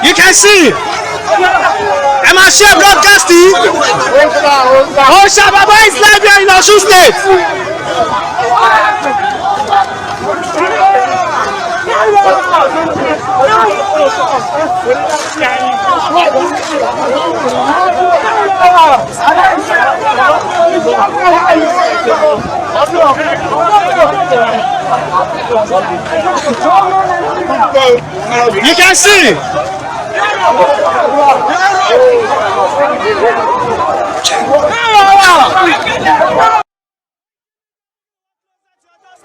You can see. Am I share broadcasting? Osha Baba is live here in Osun State. You can see.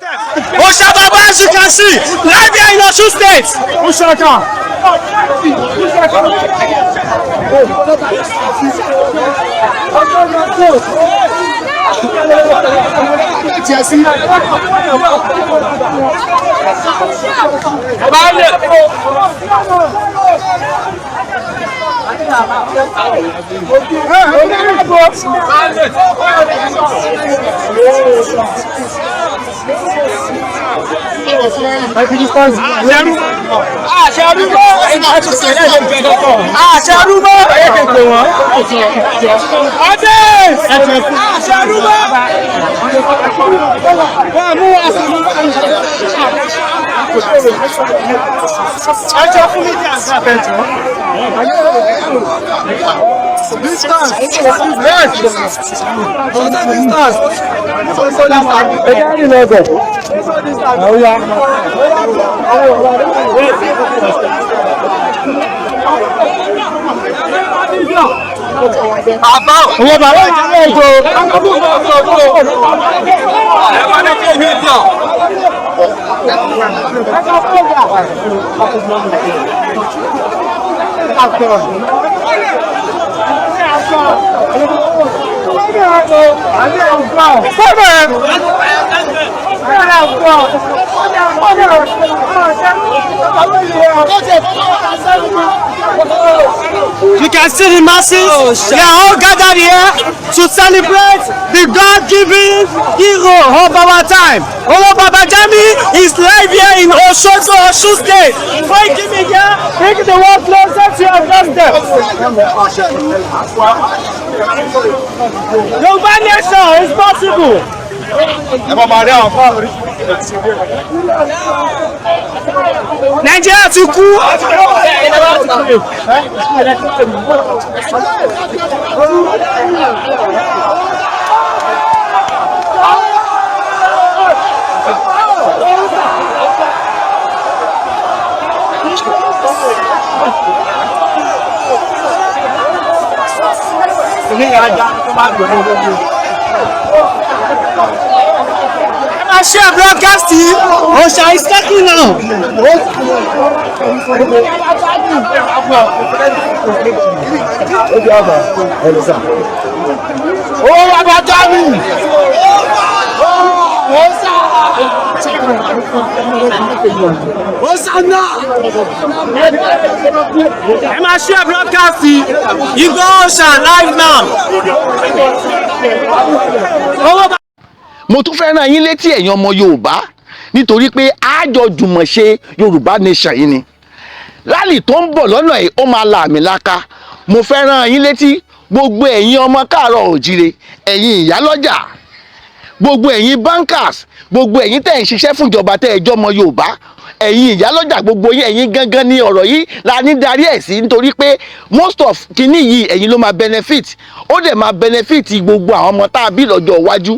Osha Baba, as you can see, live here in Osun State. You can see the masses. They are all gathered here to celebrate the God-given hero of our time. Olo Babajami is live here in Osun State. Thank you, Miguel. Take the world closer to your doorstep. Yoruba nation is possible. Nigeria ti kú. I share broadcasting. Osha is talking now. Oh, Abadami. Am I share broadcasting? Igboho Osha live now. Mo tún fẹ́ rán yín létí ẹ̀yin ọmọ Yorùbá nítorí pé àjọ jùmọ̀ ṣe Yorùbá nation yìí ni rally tó ń bọ̀ lọ́nà yìí ó máa la àmì láka. Mo fẹ́ rán yín létí gbogbo ẹ̀yin ọmọ káàárọ̀ òjíire, ẹ̀yin ìyálọ́jà, gbogbo ẹ̀yin bankers, gbogbo ẹ̀yin tẹ́ ń ṣiṣẹ́ fún ìjọba tẹ́ ẹ jọ́ ọmọ Yorùbá, ẹ̀yin ìyálọ́jà gbogbo yín, ẹ̀yin gangan ni ọ̀rọ̀ yìí la ní darí ẹ̀ sí nítorí pé most of kinní yìí ẹ̀yin ló máa benefit, ó dẹ̀ máa benefit gbogbo àwọn ọmọ tá a bí lọ́jọ́ iwájú.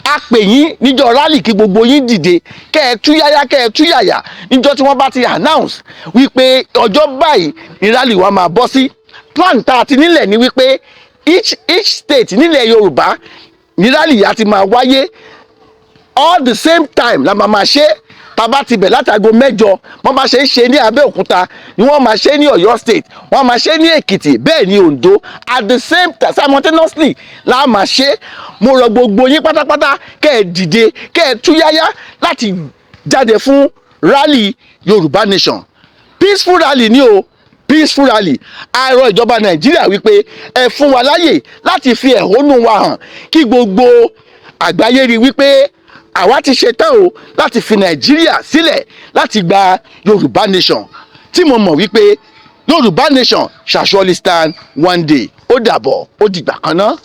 A pè yín níjọ́ rally kí gbogbo yín dìde kẹ́ ẹ túyáyá kẹ́ ẹ túyàyà níjọ́ tí wọ́n bá ti announce wípé ọjọ́ báyìí ní rally wa máa bọ́ sí. Plan tá a ti nílẹ̀ ni wípé each state nílẹ̀ Yorùbá ní rally yà ti máa wáyé all the same time la máa ṣe. Tàbá ti bẹ̀ látago 8 wọ́n bá ṣe ń ṣe ní Abẹ́òkúta ni wọ́n máa ṣe ní Ọ̀yọ́ state, wọ́n máa ṣe ní Èkìtì, bẹ́ẹ̀ ni Ondo, at the same time simultaneously la máa ṣe. Mo rọ̀ gbogbo yín pátápátá kẹ́ ẹ dìde kẹ́ ẹ túyáyá láti jáde fún rally Yorùbá nation. Peaceful rally ni o, peaceful rally. A rọ̀ ìjọba Nàìjíríà wípé ẹ fún wa láyè láti fi ẹ̀hónú wa hàn kí gbogbo àgbáyé rí wípé àwa ti ṣe tán o láti fi Nàìjíríà sílẹ̀ láti gba Yorùbá nation. tí mo mọ̀ wípé Yorùbá nation shall surely stand one day. Ó dàbọ̀, ó dìgbà kan náà.